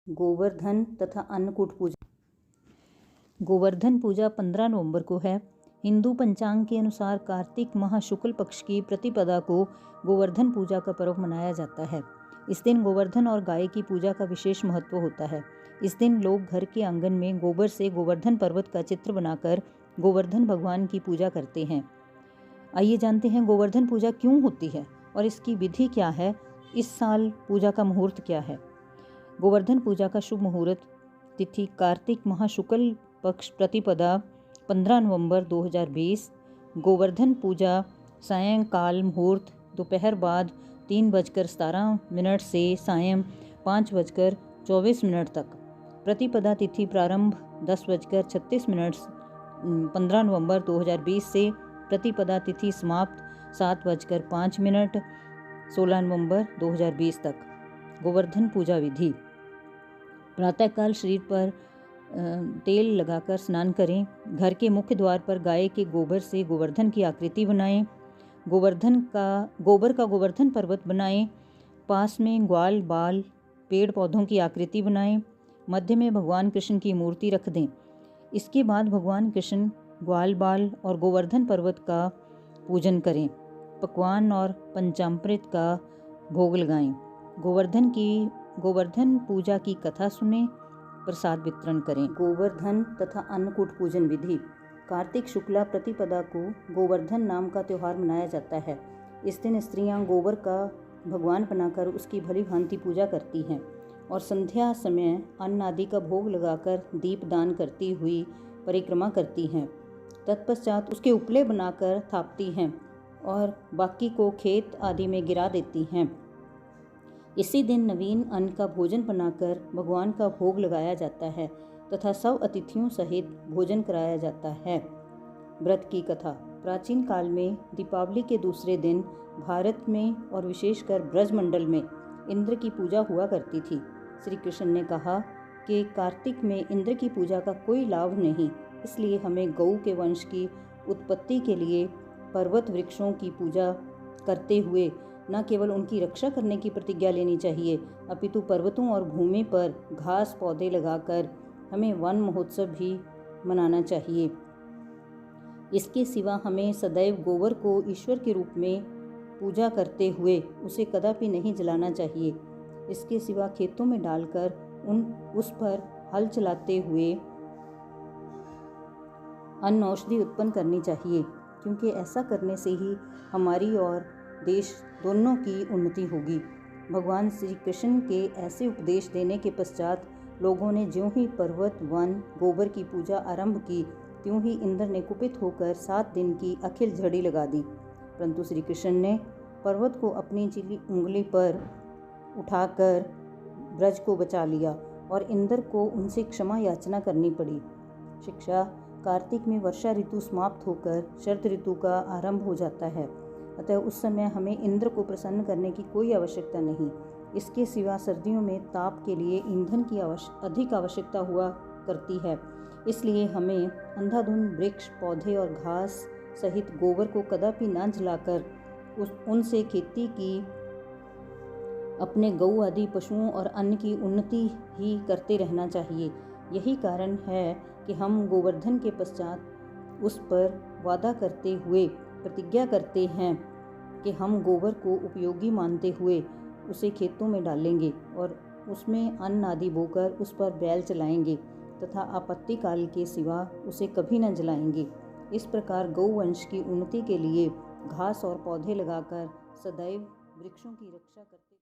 गोवर्धन तथा अन्नकूट पूजा। गोवर्धन पूजा 15 नवंबर को है। हिंदू पंचांग के अनुसार कार्तिक माह शुक्ल पक्ष की प्रतिपदा को गोवर्धन पूजा का पर्व मनाया जाता है। इस दिन गोवर्धन और गाय की पूजा का विशेष महत्व होता है। इस दिन लोग घर के आंगन में गोबर से गोवर्धन पर्वत का चित्र बनाकर गोवर्धन भगवान की पूजा करते हैं। आइए जानते हैं गोवर्धन पूजा क्यों होती है और इसकी विधि क्या है। इस साल पूजा का मुहूर्त क्या है। गोवर्धन पूजा का शुभ मुहूर्त तिथि कार्तिक माह शुक्ल पक्ष प्रतिपदा 15 नवंबर 2020। गोवर्धन पूजा सायंकाल मुहूर्त दोपहर बाद 3:17 से सायं 5:24 तक। प्रतिपदा तिथि प्रारंभ 10:36 15 नवंबर 2020 से। प्रतिपदा तिथि समाप्त 7:05 16 नवंबर 2020 तक। गोवर्धन पूजा विधि। प्रातःकाल शरीर पर तेल लगाकर स्नान करें। घर के मुख्य द्वार पर गाय के गोबर से गोवर्धन की आकृति बनाएं। गोबर का गोवर्धन पर्वत बनाएं। पास में ग्वाल बाल पेड़ पौधों की आकृति बनाएं। मध्य में भगवान कृष्ण की मूर्ति रख दें। इसके बाद भगवान कृष्ण ग्वाल बाल और गोवर्धन पर्वत का पूजन करें। पकवान और पंचामृत का भोग लगाएं। गोवर्धन पूजा की कथा सुने। प्रसाद वितरण करें। गोवर्धन तथा अन्नकूट पूजन विधि। कार्तिक शुक्ला प्रतिपदा को गोवर्धन नाम का त्यौहार मनाया जाता है। इस दिन स्त्रियां गोबर का भगवान बनाकर उसकी भली भांति पूजा करती हैं और संध्या समय अन्न आदि का भोग लगाकर दीप दान करती हुई परिक्रमा करती हैं। तत्पश्चात उसके उपले बनाकर थापती हैं और बाकी को खेत आदि में गिरा देती हैं। इसी दिन नवीन अन्न का भोजन बनाकर भगवान का भोग लगाया जाता है तथा सब अतिथियों सहित भोजन कराया जाता है। व्रत की कथा। प्राचीन काल में दीपावली के दूसरे दिन भारत में और विशेषकर ब्रजमंडल में इंद्र की पूजा हुआ करती थी। श्री कृष्ण ने कहा कि कार्तिक में इंद्र की पूजा का कोई लाभ नहीं, इसलिए हमें गौ के वंश की उत्पत्ति के लिए पर्वत वृक्षों की पूजा करते हुए न केवल उनकी रक्षा करने की प्रतिज्ञा लेनी चाहिए, अपितु पर्वतों और भूमि पर घास पौधे लगाकर हमें वन महोत्सव भी मनाना चाहिए। इसके सिवा हमें सदैव गोबर को ईश्वर के रूप में पूजा करते हुए उसे कदापि नहीं जलाना चाहिए। इसके सिवा खेतों में डालकर उस पर हल चलाते हुए अन्न औषधि उत्पन्न करनी चाहिए, क्योंकि ऐसा करने से ही हमारी और देश दोनों की उन्नति होगी। भगवान श्री कृष्ण के ऐसे उपदेश देने के पश्चात लोगों ने ज्यों ही पर्वत वन गोबर की पूजा आरंभ की, त्यों ही इंद्र ने कुपित होकर 7 दिन की अखिल झड़ी लगा दी। परंतु श्री कृष्ण ने पर्वत को अपनी चिली उंगली पर उठाकर ब्रज को बचा लिया और इंद्र को उनसे क्षमा याचना करनी पड़ी। शिक्षा। कार्तिक में वर्षा ऋतु समाप्त होकर शरद ऋतु का आरंभ हो जाता है, अतः उस समय हमें इंद्र को प्रसन्न करने की कोई आवश्यकता नहीं। इसके सिवा सर्दियों में ताप के लिए ईंधन की अधिक आवश्यकता हुआ करती है, इसलिए हमें अंधाधुंध वृक्ष पौधे और घास सहित गोबर को कदापि न जलाकर उनसे खेती की, अपने गौ आदि पशुओं और अन्न की उन्नति ही करते रहना चाहिए। यही कारण है कि हम गोवर्धन के पश्चात उस पर वादा करते हुए प्रतिज्ञा करते हैं कि हम गोबर को उपयोगी मानते हुए उसे खेतों में डालेंगे और उसमें अन्न आदि बोकर उस पर बैल चलाएंगे तथा आपत्ति काल के सिवा उसे कभी न जलाएंगे। इस प्रकार गौ वंश की उन्नति के लिए घास और पौधे लगाकर सदैव वृक्षों की रक्षा करते